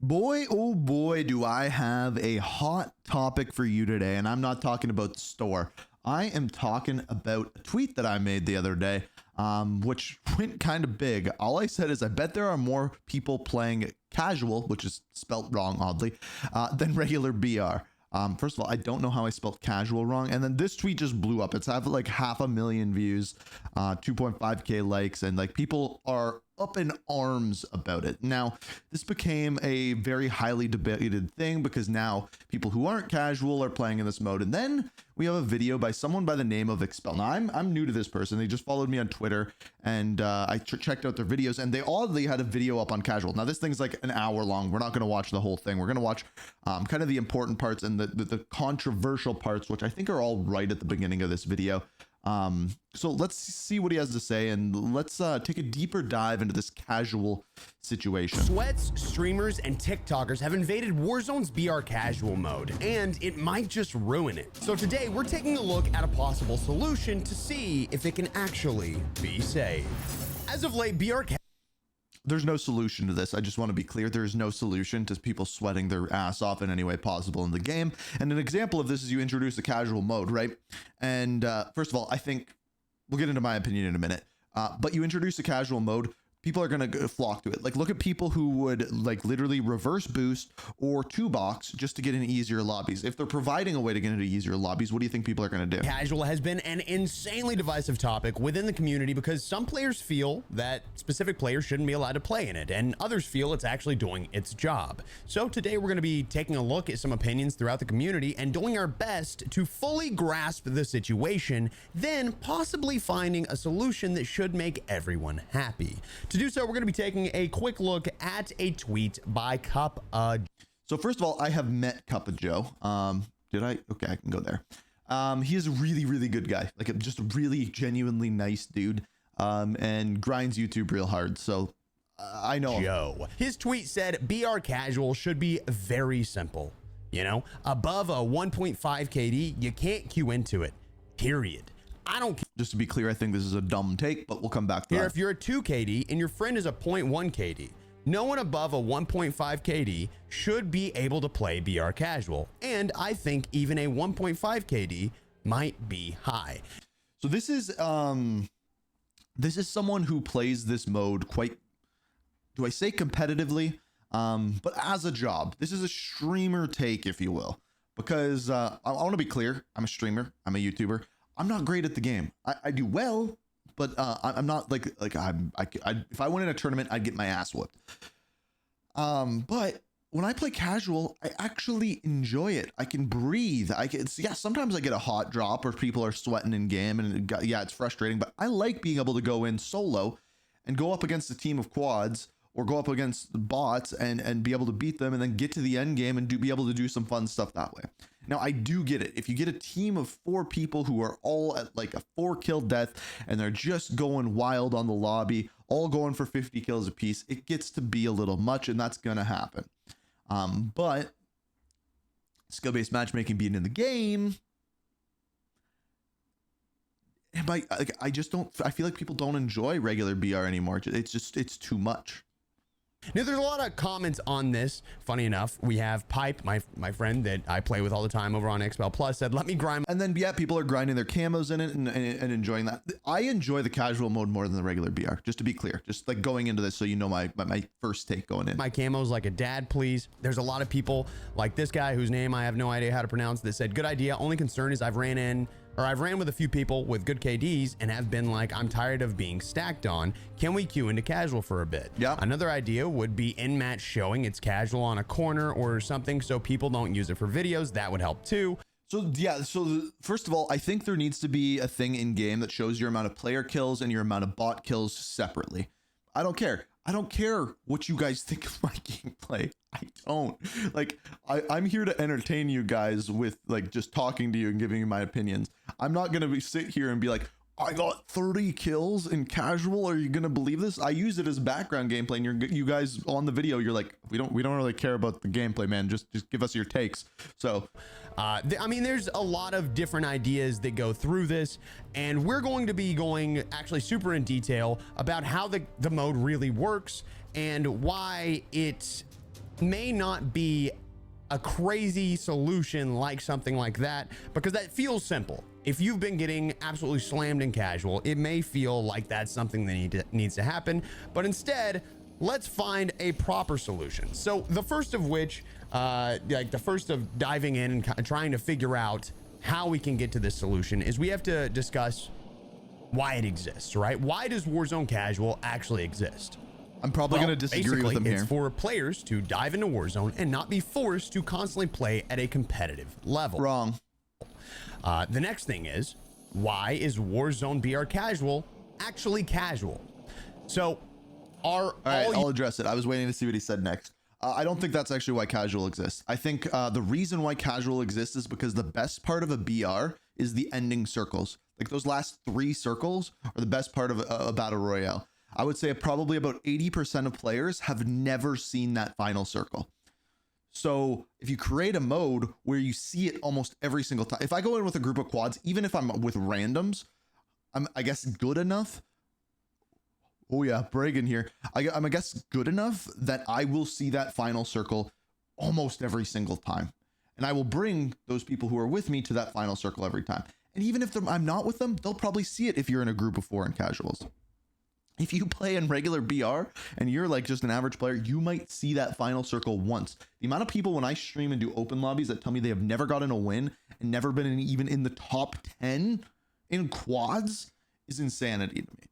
Boy, oh boy, do I have a hot topic for you today. And I'm not talking about the store. I am talking about a tweet that I made the other day, which went kind of big. All I said is I bet there are more people playing casual, which is spelt wrong, oddly, than regular BR. First of all, I don't know how I spelled casual wrong. And then this tweet just blew up. It's had like 500,000 views, 2.5K likes, and like people are up in arms about it. Now, this became a very highly debated thing because now people who aren't casual are playing in this mode. And then we have a video by someone by the name of Expel. Now, I'm new to this person. They just followed me on Twitter, and I checked out their videos, and they oddly had a video up on casual. Now, this thing's like an hour long. We're not going to watch the whole thing. We're going to watch kind of the important parts and the controversial parts, which I think are all right at the beginning of this video. So let's see what he has to say, and let's take a deeper dive into this casual situation. Sweats, streamers, and TikTokers have invaded Warzone's BR casual mode, and it might just ruin it. So today we're taking a look at a possible solution to see if it can actually be saved. As of late, There's no solution to this. I just want to be clear. There is no solution to people sweating their ass off in any way possible in the game. And an example of this is you introduce the casual mode, right? And first of all, I think we'll get into my opinion in a minute. But you introduce the casual mode, people are going to flock to it. Like, look at people who would like literally reverse boost or two box just to get into easier lobbies. If they're providing a way to get into easier lobbies, what do you think people are going to do? Casual has been an insanely divisive topic within the community because some players feel that specific players shouldn't be allowed to play in it, and others feel it's actually doing its job. So today we're going to be taking a look at some opinions throughout the community and doing our best to fully grasp the situation, then possibly finding a solution that should make everyone happy. To do so, we're going to be taking a quick look at a tweet by CupaJoe. So first of all, I have met CupaJoe. Did I? Okay, I can go there. He is a really, really good guy. Like just a really genuinely nice dude, and grinds YouTube real hard. So I know Joe. His tweet said, BR casual should be very simple. You know, above a 1.5 KD, you can't queue into it, period. I don't care. Just to be clear, I think this is a dumb take, but we'll come back to that. If you're a 2 KD and your friend is a 0.1 KD, no one above a 1.5 KD should be able to play BR casual. And I think even a 1.5 KD might be high. So this is someone who plays this mode quite, do I say competitively? But as a job. This is a streamer take, if you will, because I want to be clear. I'm a streamer. I'm a YouTuber. I'm not great at the game. I do well, but I'm not like if I went in a tournament, I'd get my ass whooped. But when I play casual, I actually enjoy it. I can breathe. Sometimes I get a hot drop or people are sweating in game, and it's frustrating, but I like being able to go in solo and go up against a team of quads or go up against bots and be able to beat them and then get to the end game and be able to do some fun stuff that way. Now, I do get it. If you get a team of 4 people who are all at like a 4-kill death and they're just going wild on the lobby, all going for 50 kills apiece, it gets to be a little much, and that's going to happen. But skill-based matchmaking being in the game, I just don't, I feel like people don't enjoy regular BR anymore. It's too much. Now, there's a lot of comments on this. Funny enough, we have Pipe, my friend that I play with all the time over on XPL Plus, said, let me grind. And then, people are grinding their camos in it and enjoying that. I enjoy the casual mode more than the regular BR, just to be clear. Just like going into this so you know my first take going in. My camos like a dad, please. There's a lot of people like this guy whose name I have no idea how to pronounce that said, good idea. Only concern is I've ran with a few people with good KDs and have been like, I'm tired of being stacked on. Can we queue into casual for a bit? Yeah. Another idea would be in-match showing it's casual on a corner or something so people don't use it for videos. That would help too. So first of all, I think there needs to be a thing in game that shows your amount of player kills and your amount of bot kills separately. I don't care. I don't care what you guys think of my gameplay. I don't. Like, I'm here to entertain you guys with like just talking to you and giving you my opinions. I'm not going to sit here and be like, I got 30 kills in casual. Are you going to believe this? I use it as background gameplay, and you guys on the video, you're like, we don't really care about the gameplay, man. Just give us your takes. So, I mean, there's a lot of different ideas that go through this, and we're going to be going actually super in detail about how the mode really works and why it may not be a crazy solution like something like that, because that feels simple. If you've been getting absolutely slammed in casual, it may feel like that's something that needs to happen, but instead, let's find a proper solution. So the first of which, the first of diving in and trying to figure out how we can get to this solution, is we have to discuss why it exists, right? Why does Warzone Casual actually exist? I'm probably going to disagree with them it's here. for players to dive into Warzone and not be forced to constantly play at a competitive level. Wrong. The next thing is, why is Warzone BR Casual actually casual? So, all right, I'll address it. I was waiting to see what he said next. I don't think that's actually why casual exists. I think the reason why casual exists is because the best part of a BR is the ending circles. Like those last 3 circles are the best part of a battle royale. I would say probably about 80% of players have never seen that final circle. So if you create a mode where you see it almost every single time, if I go in with a group of quads, even if I'm with randoms, I'm, I guess, good enough. Oh yeah, Bragan here. I'm, I guess, good enough that I will see that final circle almost every single time. And I will bring those people who are with me to that final circle every time. And even if I'm not with them, they'll probably see it if you're in a group of 4 in casuals. If you play in regular BR and you're like just an average player, you might see that final circle once. The amount of people when I stream and do open lobbies that tell me they have never gotten a win and never been even in the top 10 in quads is insanity to me.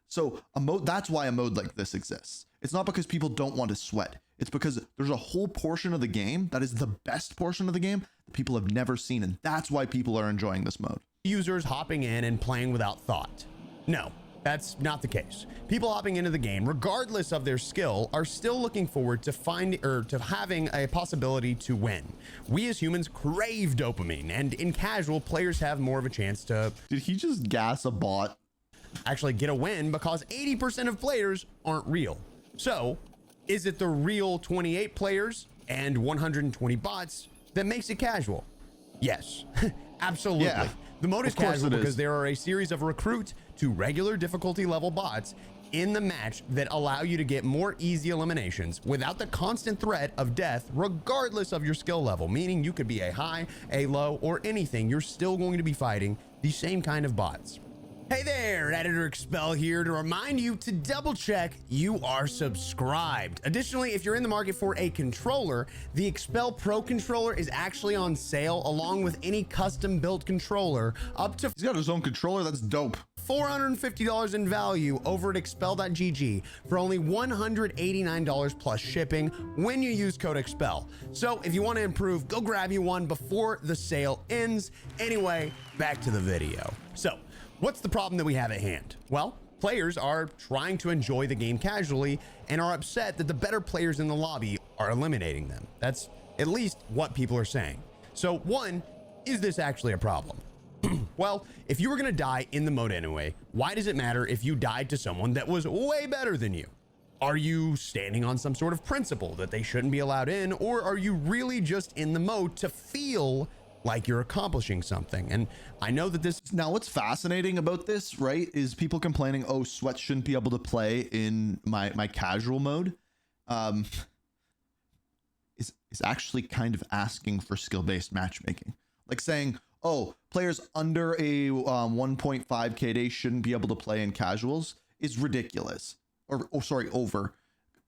So that's why a mode like this exists. It's not because people don't want to sweat. It's because there's a whole portion of the game that is the best portion of the game that people have never seen. And that's why people are enjoying this mode. Users hopping in and playing without thought. No. That's not the case. People hopping into the game, regardless of their skill, are still looking forward to having a possibility to win. We as humans crave dopamine, and in casual, players have more of a chance to... Did he just gas a bot? Actually get a win, because 80% of players aren't real. So, is it the real 28 players and 120 bots that makes it casual? Yes, absolutely. Yeah, the mode is casual because there are a series of recruit to regular difficulty level bots in the match that allow you to get more easy eliminations without the constant threat of death, regardless of your skill level, meaning you could be a high, a low, or anything. You're still going to be fighting the same kind of bots. Hey there, Editor Expel here to remind you to double check you are subscribed. Additionally, if you're in the market for a controller, the Expel Pro controller is actually on sale along with any custom built controller up to... He's got his own controller, that's dope. $450 in value over at expel.gg for only $189 plus shipping when you use code EXPEL. So if you want to improve, go grab you one before the sale ends. Anyway, back to the video. So, what's the problem that we have at hand? Well, players are trying to enjoy the game casually and are upset that the better players in the lobby are eliminating them. That's at least what people are saying. So, one, is this actually a problem? Well, if you were going to die in the mode anyway, why does it matter if you died to someone that was way better than you? Are you standing on some sort of principle that they shouldn't be allowed in, or are you really just in the mode to feel like you're accomplishing something? And I know that this... Now, what's fascinating about this, right, is people complaining, oh, Sweat shouldn't be able to play in my casual mode. Is actually kind of asking for skill-based matchmaking. Like saying, oh, players under a 1.5 KD shouldn't be able to play in casuals is ridiculous. Over.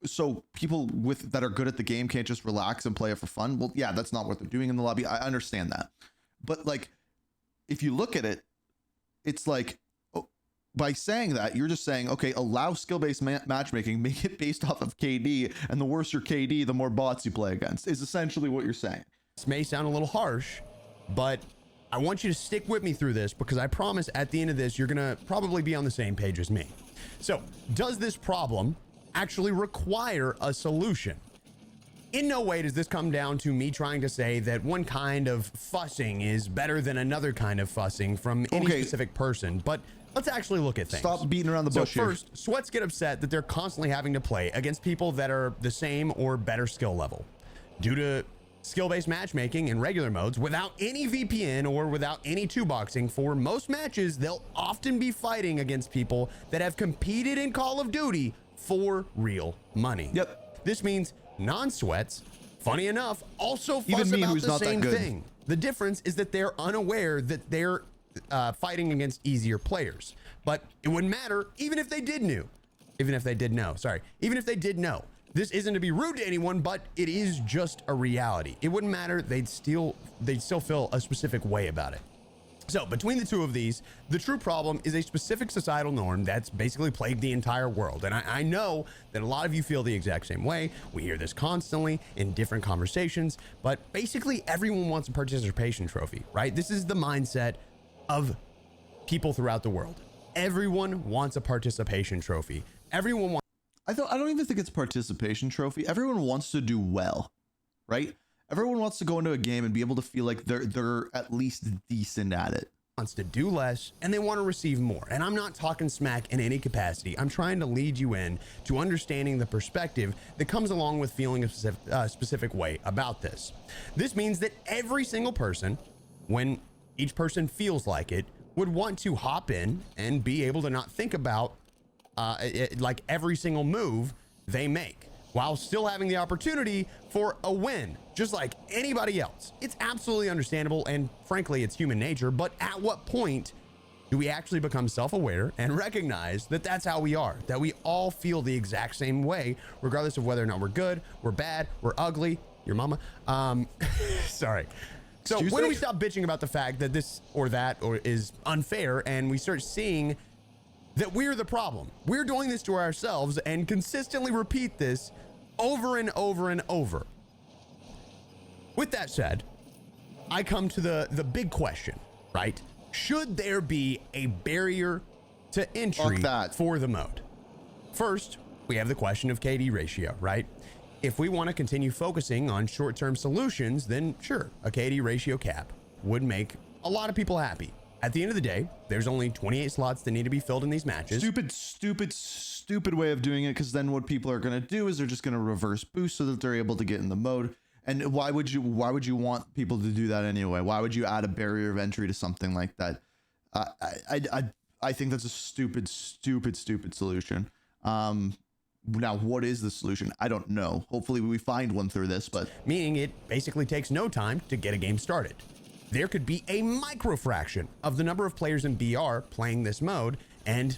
So people that are good at the game can't just relax and play it for fun. Well, yeah, that's not what they're doing in the lobby. I understand that. But like, if you look at it, it's like, by saying that, you're just saying, okay, allow skill-based matchmaking, make it based off of KD, and the worse your KD, the more bots you play against, is essentially what you're saying. This may sound a little harsh, but I want you to stick with me through this, because I promise at the end of this, you're going to probably be on the same page as me. So, does this problem actually require a solution? In no way does this come down to me trying to say that one kind of fussing is better than another kind of fussing from any specific person, but let's actually look at things. Stop beating around the bush here. First, Sweats get upset that they're constantly having to play against people that are the same or better skill level. Due to skill-based matchmaking in regular modes, without any VPN or without any two-boxing, for most matches, they'll often be fighting against people that have competed in Call of Duty for real money. Yep. This means non-sweats, funny enough, also Even fuss me, about who's the not that same good. thing. The difference is that they're unaware that they're fighting against easier players. But it wouldn't matter even if they did know. Even if they did know. This isn't to be rude to anyone, but it is just a reality. It wouldn't matter. They'd still feel a specific way about it. So between the two of these, the true problem is a specific societal norm that's basically plagued the entire world. And I know that a lot of you feel the exact same way. We hear this constantly in different conversations, but basically everyone wants a participation trophy, right? This is the mindset of people throughout the world. Everyone wants a participation trophy. Everyone wants. I don't even think it's a participation trophy. Everyone wants to do well, right? Everyone wants to go into a game and be able to feel like they're at least decent at it. Wants to do less and they want to receive more. And I'm not talking smack in any capacity. I'm trying to lead you in to understanding the perspective that comes along with feeling a specific way about this. This means that every single person, when each person feels like it, would want to hop in and be able to not think about like every single move they make, while still having the opportunity for a win, just like anybody else. It's absolutely understandable, and frankly, it's human nature, but at what point do we actually become self-aware and recognize that that's how we are, that we all feel the exact same way, regardless of whether or not we're good, we're bad, we're ugly, your mama, sorry. So Excuse when do me? we stop bitching about the fact that this or that or is unfair, and we start seeing that we're the problem? We're doing this to ourselves and consistently repeat this over and over and over. With that said, I come to the big question, right? Should there be a barrier to entry for the mode? First, we have the question of KD ratio, right? If we want to continue focusing on short-term solutions, then sure, a KD ratio cap would make a lot of people happy. At the end of the day, there's only 28 slots that need to be filled in these matches. Stupid way of doing it, because then what people are going to do is they're just going to reverse boost so that they're able to get in the mode. And why would you want people to do that anyway? Why would you add a barrier of entry to something like that? I think that's a stupid solution. Now, what is the solution? I don't know. Hopefully we find one through this, but meaning it basically takes no time to get a game started. There could be a microfraction of the number of players in BR playing this mode, and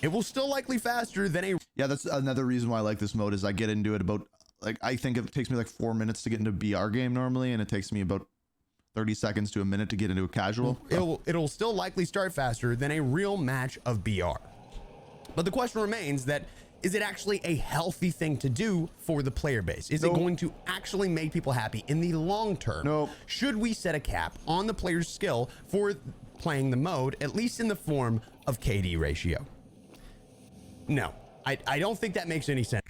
it will still likely faster than a... Yeah, that's another reason why I like this mode, is I get into it about, like, I think it takes me like 4 minutes to get into a BR game normally, and it takes me about 30 seconds to a minute to get into a casual. It'll still likely start faster than a real match of BR. But the question remains that, is it actually a healthy thing to do for the player base? Is it going to actually make people happy in the long term? No. Should we set a cap on the player's skill for playing the mode, at least in the form of KD ratio? No, I don't think that makes any sense.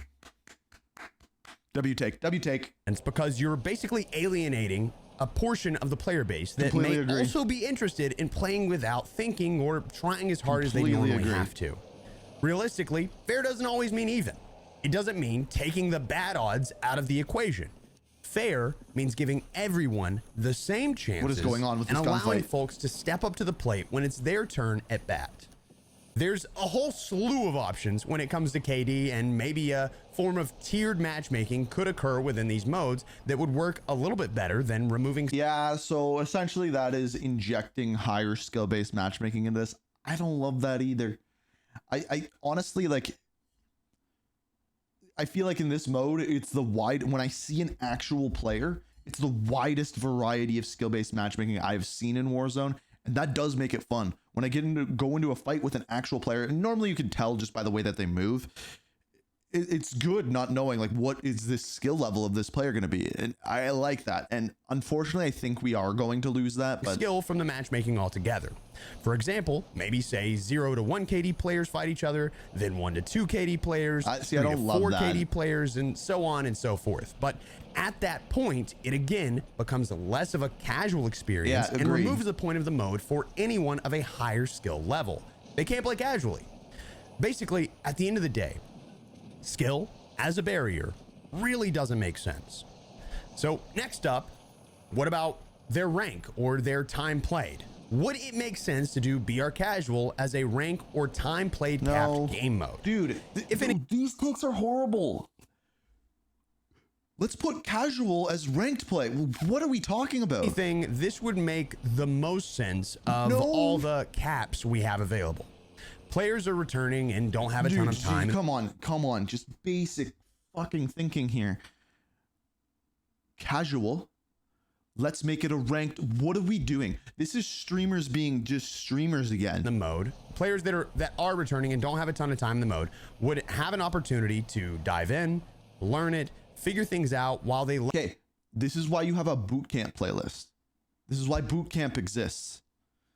W take. And it's because you're basically alienating a portion of the player base that may also be interested in playing without thinking or trying as hard as they normally have to. Realistically, fair doesn't always mean even. It doesn't mean taking the bad odds out of the equation. Fair means giving everyone the same chances. What is going on with this and allowing gunfight? folks to step up to the plate when it's their turn at bat. There's a whole slew of options when it comes to KD, and maybe a form of tiered matchmaking could occur within these modes that would work a little bit better than removing... Yeah, so essentially that is injecting higher skill-based matchmaking into this. I don't love that either. I honestly, like, I feel like in this mode, it's the when I see an actual player, it's the widest variety of skill-based matchmaking I've seen in Warzone, and that does make it fun. When I go into a fight with an actual player, and normally you can tell just by the way that they move, it's good not knowing, like, what is this skill level of this player going to be, and I like that. And unfortunately, I think we are going to lose that skill from the matchmaking altogether. For example, maybe say 0 to 1 KD players fight each other, then 1 to 2 KD players, 3 to 4 KD players, and so on and so forth. But at that point, it again becomes less of a casual experience and removes the point of the mode for anyone of a higher skill level. They can't play casually. Basically, at the end of the day, skill as a barrier really doesn't make sense. So next up, what about their rank or their time played? Would it make sense to do BR casual as a rank or time played capped game mode? Dude, these takes are horrible. Let's put casual as ranked play. What are we talking about? Anything, this would make the most sense of all the caps we have available. Players are returning and don't have a ton of time. Come on. Just basic fucking thinking here. Casual. Let's make it a ranked. What are we doing? This is streamers being just streamers again. The mode. Players that are returning and don't have a ton of time in the mode would have an opportunity to dive in, learn it, figure things out while they. Okay, this is why you have a boot camp playlist. This is why boot camp exists.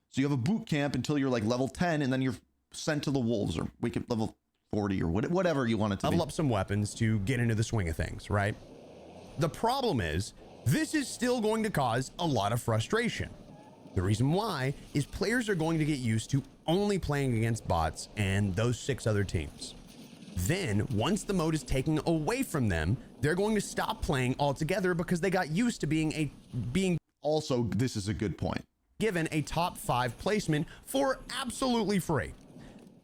So you have a boot camp until you're like level 10, and then you're sent to the wolves, or we could level 40 or whatever you want it to level be. Up some weapons to get into the swing of things, right? The problem is this is still going to cause a lot of frustration. The reason why is players are going to get used to only playing against bots and those 6 other teams. Then once the mode is taken away from them, they're going to stop playing altogether because they got used to being also, this is a good point, given a top 5 placement for absolutely free.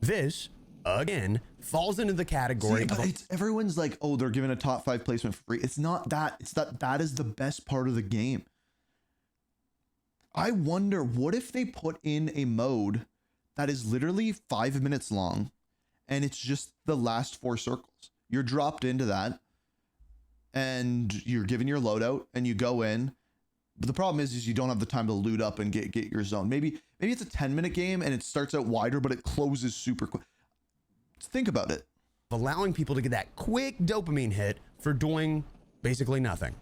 This again falls into the category but it's everyone's like, oh, they're giving a top 5 placement for free. It's not that. It's that is the best part of the game. I wonder, what if they put in a mode that is literally 5 minutes long and it's just the last 4 circles? You're dropped into that and you're given your loadout and you go in. But the problem is you don't have the time to loot up and get your zone. Maybe it's a 10-minute game and it starts out wider, but it closes super quick. Think about it. Allowing people to get that quick dopamine hit for doing basically nothing.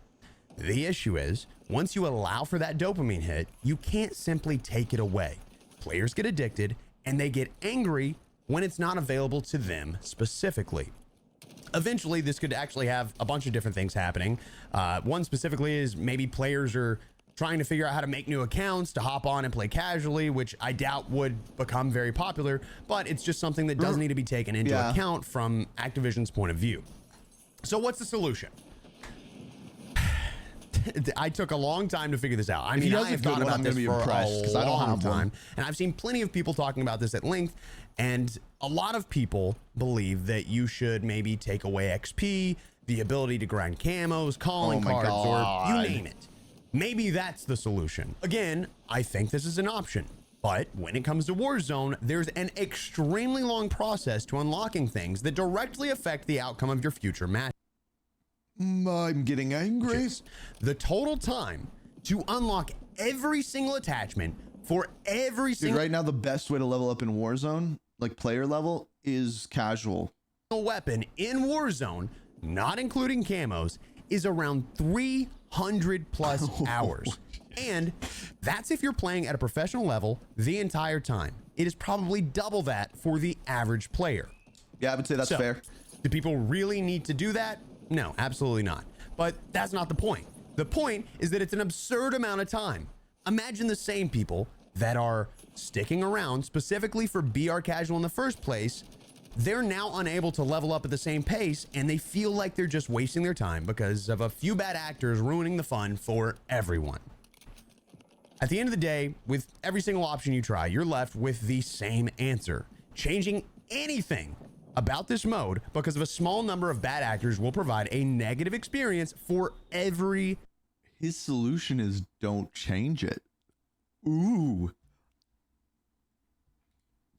The issue is, once you allow for that dopamine hit, you can't simply take it away. Players get addicted and they get angry when it's not available to them specifically. Eventually, this could actually have a bunch of different things happening. One specifically is maybe players are trying to figure out how to make new accounts to hop on and play casually, which I doubt would become very popular, but it's just something that does need to be taken into account from Activision's point of view. So what's the solution? I took a long time to figure this out. I mean, I have thought about this for a long time, and I've seen plenty of people talking about this at length, and a lot of people believe that you should maybe take away XP, the ability to grind camos, calling cards, or you name it. Maybe that's the solution. Again, I think this is an option, but when it comes to Warzone, there's an extremely long process to unlocking things that directly affect the outcome of your future match. I'm getting angry. The total time to unlock every single attachment for every single right now, the best way to level up in Warzone, like player level, is casual. Weapon in Warzone, not including camos, is around 300 plus hours. And that's if you're playing at a professional level the entire time. It is probably double that for the average player. Yeah, I would say that's fair. Do people really need to do that? No, absolutely not. But that's not the point. The point is that it's an absurd amount of time. Imagine the same people that are sticking around specifically for BR casual in the first place. They're now unable to level up at the same pace, and they feel like they're just wasting their time because of a few bad actors ruining the fun for everyone. At the end of the day, with every single option you try, you're left with the same answer. Changing anything about this mode because of a small number of bad actors will provide a negative experience for every. His solution is don't change it. Ooh.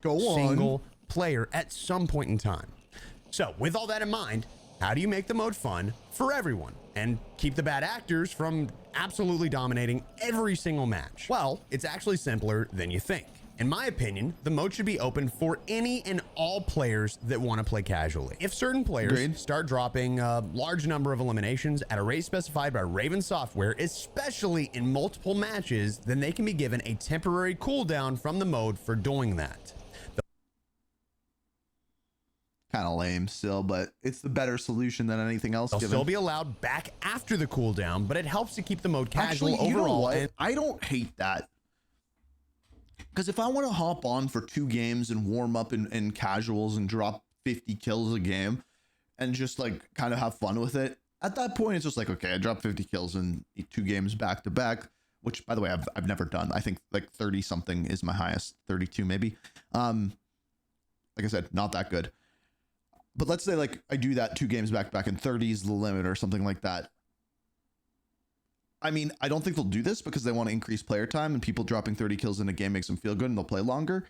Go on. Single player at some point in time. So with all that in mind, how do you make the mode fun for everyone and keep the bad actors from absolutely dominating every single match? Well, it's actually simpler than you think. In my opinion, the mode should be open for any and all players that want to play casually. If certain players start dropping a large number of eliminations at a rate specified by Raven Software, especially in multiple matches, then they can be given a temporary cooldown from the mode for doing that. Kind of lame still, but it's the better solution than anything else. They'll still be allowed back after the cooldown, but it helps to keep the mode casual overall. You know what? I don't hate that. Because if I want to hop on for 2 games and warm up in casuals and drop 50 kills a game and just like kind of have fun with it, at that point it's just like, okay, I dropped 50 kills in 2 games back to back, which by the way I've never done. I think like 30 something is my highest, 32 maybe. Like I said, not that good. But let's say like I do that 2 games back to back and 30 is the limit or something like that. I mean, I don't think they'll do this because they want to increase player time, and people dropping 30 kills in a game makes them feel good and they'll play longer.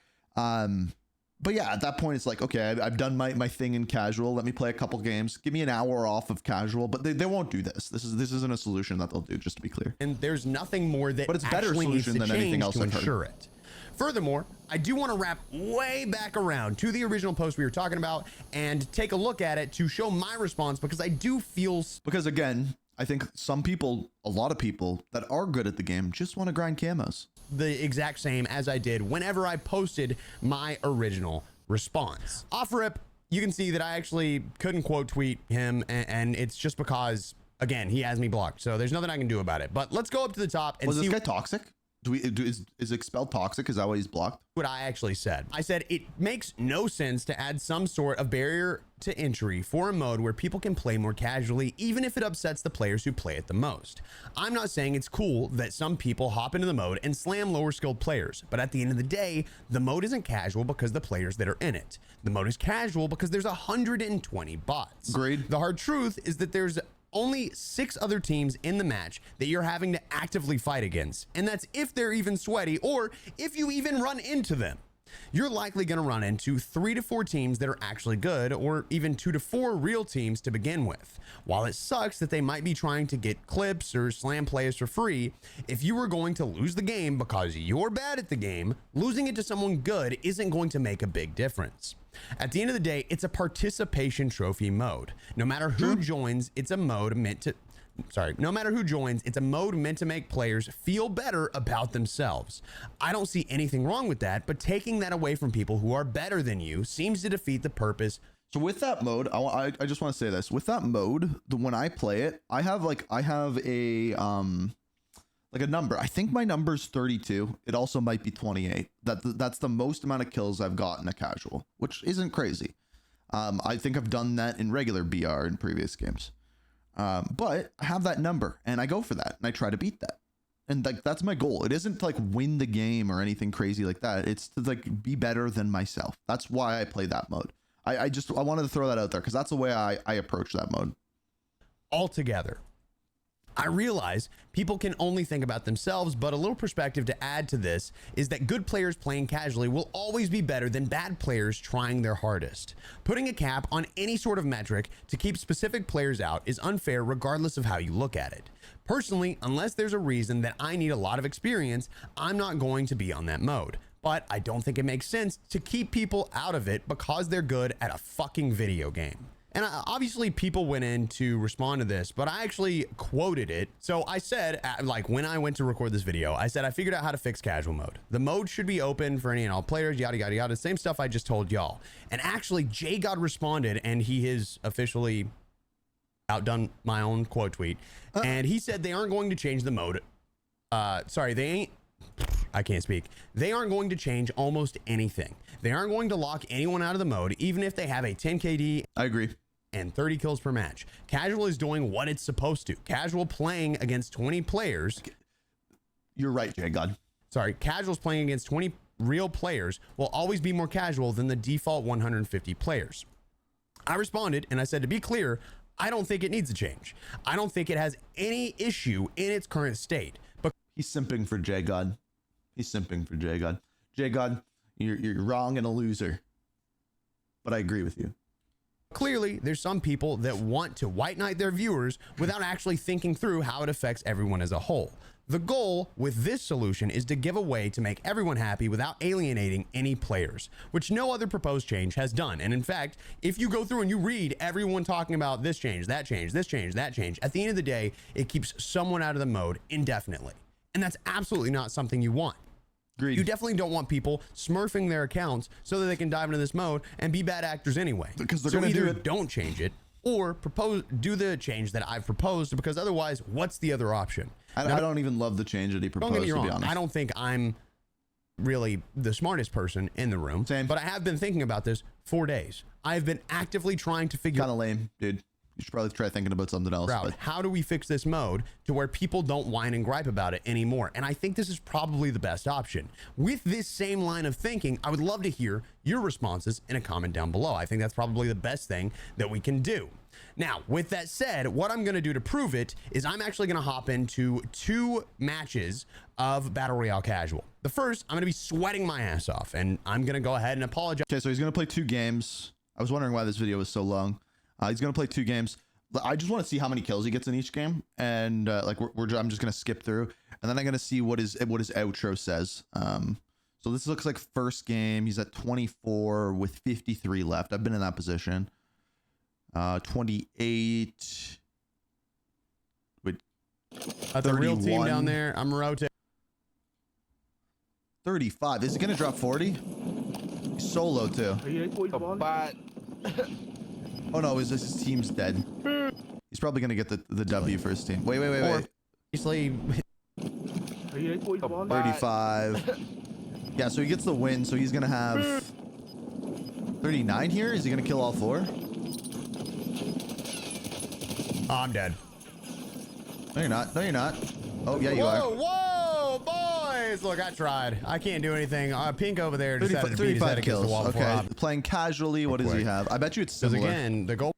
But yeah, at that point, it's like, okay, I've done my thing in casual. Let me play a couple games. Give me an hour off of casual, but they won't do this. This isn't a solution that they'll do, just to be clear. And there's nothing more that but it's better actually solution needs to than anything change else to I've ensure heard. it. Furthermore, I do want to wrap way back around to the original post we were talking about and take a look at it to show my response, because I do feel... Because again, I think some people, a lot of people that are good at the game just want to grind camos. The exact same as I did whenever I posted my original response. Off rip, you can see that I actually couldn't quote tweet him, and it's just because, again, he has me blocked, so there's nothing I can do about it. But let's go up to the top and Was see... this guy toxic? Is expelled toxic? Is that why he's blocked? What I actually said. I said it makes no sense to add some sort of barrier to entry for a mode where people can play more casually, even if it upsets the players who play it the most. I'm not saying it's cool that some people hop into the mode and slam lower skilled players, but at the end of the day, the mode isn't casual because the players that are in it. The mode is casual because there's 120 bots. Agreed. The hard truth is that there's only 6 other teams in the match that you're having to actively fight against, and that's if they're even sweaty or if you even run into them. You're likely going to run into 3 to 4 teams that are actually good, or even 2 to 4 real teams to begin with. While it sucks that they might be trying to get clips or slam players for free, if you were going to lose the game because you're bad at the game, losing it to someone good isn't going to make a big difference. At the end of the day, it's a participation trophy mode. No matter who joins, it's a mode meant to... no matter who joins, it's a mode meant to make players feel better about themselves. I don't see anything wrong with that, but taking that away from people who are better than you seems to defeat the purpose. So with that mode, I just want to say this. With that mode, when I play it, I have a number. I think my number's 32. It also might be 28. That's the most amount of kills I've gotten a casual, which isn't crazy. I think I've done that in regular BR in previous games. But I have that number and I go for that and I try to beat that. And that's my goal. It isn't to like win the game or anything crazy like that. It's to like be better than myself. That's why I play that mode. I wanted to throw that out there because that's the way I approach that mode. Altogether, I realize people can only think about themselves, but a little perspective to add to this is that good players playing casually will always be better than bad players trying their hardest. Putting a cap on any sort of metric to keep specific players out is unfair regardless of how you look at it. Personally, unless there's a reason that I need a lot of experience, I'm not going to be on that mode. But I don't think it makes sense to keep people out of it because they're good at a fucking video game. And obviously people went in to respond to this, but I actually quoted it. So I said, like when I went to record this video, I said, I figured out how to fix casual mode. The mode should be open for any and all players, yada, yada, yada. Same stuff I just told y'all. And actually JGod responded, and he has officially outdone my own quote tweet. And he said they aren't going to change the mode. I can't speak. They aren't going to change almost anything. They aren't going to lock anyone out of the mode, even if they have a 10 KD. I agree. And 30 kills per match. Casual is doing what it's supposed to. Casual playing against 20 players. You're right, JGod. Sorry, casuals playing against 20 real players will always be more casual than the default 150 players. I responded and I said, to be clear, I don't think it needs a change. I don't think it has any issue in its current state. But he's simping for JGod. He's simping for JGod. JGod, you're wrong and a loser. But I agree with you. Clearly, there's some people that want to white knight their viewers without actually thinking through how it affects everyone as a whole. The goal with this solution is to give a way to make everyone happy without alienating any players, which no other proposed change has done. And in fact, if you go through and you read everyone talking about this change, that change, this change, that change, at the end of the day, it keeps someone out of the mode indefinitely. And that's absolutely not something you want. Agreed. You definitely don't want people smurfing their accounts so that they can dive into this mode and be bad actors anyway. Because they're so going to do either it. Don't change it or do the change that I've proposed, because otherwise, what's the other option? I don't even love the change that he proposed, Don't get me wrong. to be honest. I don't think I'm really the smartest person in the room. Same. But I have been thinking about this for days. I've been actively trying to figure Kind of lame, dude. You should probably try thinking about something else. out But how do we fix this mode to where people don't whine and gripe about it anymore. And I think this is probably the best option. With this same line of thinking, I would love to hear your responses in a comment down below. I think that's probably the best thing that we can do. Now, with that said, what I'm going to do to prove it is I'm actually going to hop into 2 matches of Battle Royale Casual. The first, I'm going to be sweating my ass off, and I'm going to go ahead and apologize. Okay, so he's going to play 2 games. I was wondering why this video was so long. He's going to play 2 games. I just want to see how many kills he gets in each game, and I'm just going to skip through, and then I'm going to see what his outro says. So this looks like first game. He's at 24 with 53 left. I've been in that position. 28. Wait, the real team down there. I'm rotating. 35. Is he gonna drop 40? He's solo too. Oh no, his team's dead. He's probably gonna get the W for his team. Wait. Obviously, 35. Yeah, so he gets the win. So he's gonna have 39 here. Is he gonna kill all 4? oh, I'm dead. No, you're not. No, you're not. Oh, yeah, you are. Whoa, boys! Look, I tried. I can't do anything. Pink over there decided to beat his head 35 against kills. the wall. Okay, playing casually. What does he have? I bet you it's Because similar. again, the goal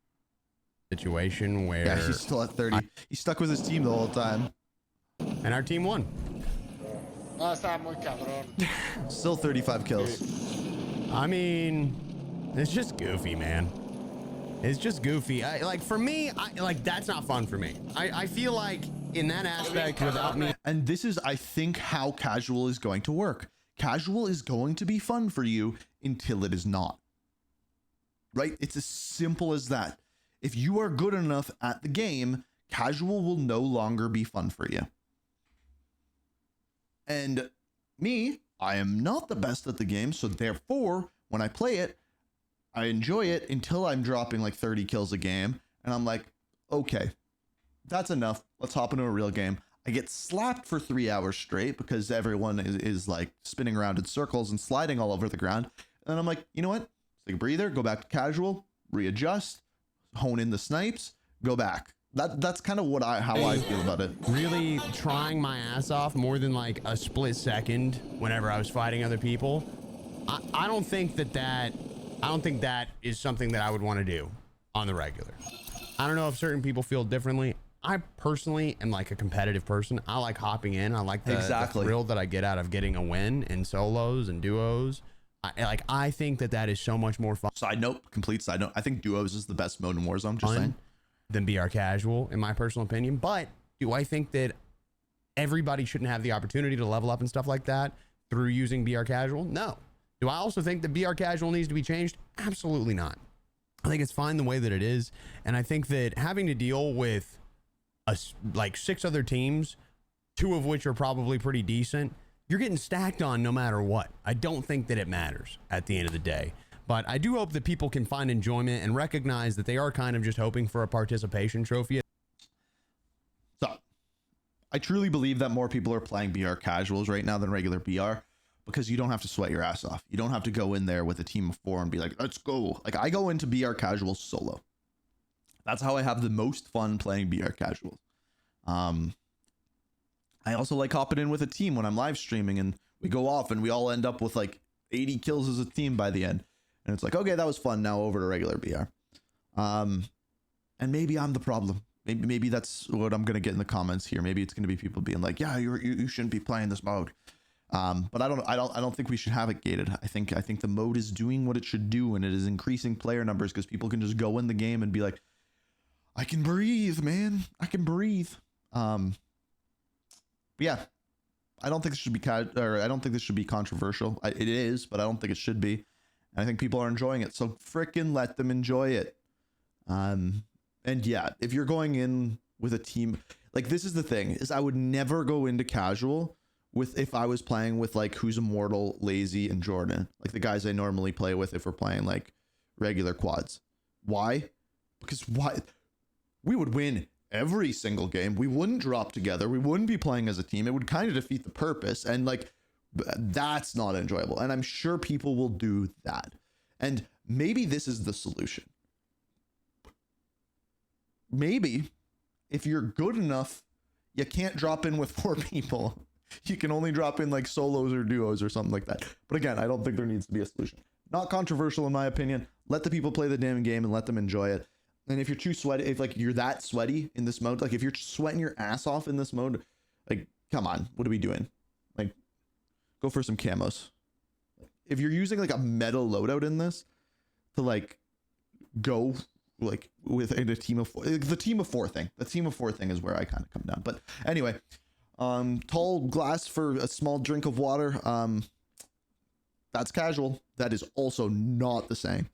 situation where Yeah, he's still at 30. He's stuck with his team the whole time. and our team won. Still 35 kills. I mean, it's just goofy, man. It's just goofy. For me, that's not fun for me. I feel like in that aspect, without me. And this is, I think, how casual is going to work. Casual is going to be fun for you until it is not. Right? It's as simple as that. If you are good enough at the game, casual will no longer be fun for you. And me, I am not the best at the game, so therefore, when I play it, I enjoy it until I'm dropping like 30 kills a game, and I'm like, okay, that's enough. Let's hop into a real game. I get slapped for 3 hours straight because everyone is like spinning around in circles and sliding all over the ground. And I'm like, you know what? Take a breather, go back to casual, readjust, hone in the snipes, go back. That's kind of how I feel about it. Really trying my ass off more than like a split second whenever I was fighting other people. I don't think that is something that I would want to do on the regular. I don't know if certain people feel differently. I personally am like a competitive person. I like hopping in. I like the thrill that I get out of getting a win in solos and duos. I think that is so much more fun. Complete side note. I think duos is the best mode in Warzone. Just saying. Than BR casual, in my personal opinion. But do I think that everybody shouldn't have the opportunity to level up and stuff like that through using BR casual? No. Do I also think that BR casual needs to be changed? Absolutely not. I think it's fine the way that it is. And I think that having to deal with like 6 other teams, 2 of which are probably pretty decent, you're getting stacked on no matter what. I don't think that it matters at the end of the day. But I do hope that people can find enjoyment and recognize that they are kind of just hoping for a participation trophy. So I truly believe that more people are playing BR casuals right now than regular BR because you don't have to sweat your ass off. You don't have to go in there with a team of 4 and be like, let's go. Like I go into BR casuals solo. That's how I have the most fun playing BR casuals. I also like hopping in with a team when I'm live streaming and we go off and we all end up with like 80 kills as a team by the end. And it's like, okay, that was fun. Now over to regular BR. And maybe I'm the problem. Maybe that's what I'm going to get in the comments here. Maybe it's going to be people being like, yeah, you shouldn't be playing this mode. But I don't think we should have it gated. I think the mode is doing what it should do, and it is increasing player numbers because people can just go in the game and be like, I can breathe, man. I can breathe. But yeah, I don't think this should be I don't think this should be controversial. It is, but I don't think it should be. And I think people are enjoying it, so frickin' let them enjoy it. And yeah, if you're going in with a team, like this is the thing, is I would never go into casual if I was playing with like Who's Immortal, Lazy, and Jordan, like the guys I normally play with if we're playing like regular quads. Why? Because we would win every single game. We wouldn't drop together. We wouldn't be playing as a team. It would kind of defeat the purpose. And like, that's not enjoyable. And I'm sure people will do that. And maybe this is the solution. Maybe if you're good enough, you can't drop in with 4 people. You can only drop in like solos or duos or something like that. But again, I don't think there needs to be a solution. Not controversial in my opinion. Let the people play the damn game and let them enjoy it. And if you're too sweaty, if like you're that sweaty in this mode, like if you're sweating your ass off in this mode, like come on, what are we doing? Like go for some camos. If you're using like a metal loadout in this to like go like with a team of four, the team of four thing is where I kind of come down. But anyway, tall glass for a small drink of water. That's casual. That is also not the same.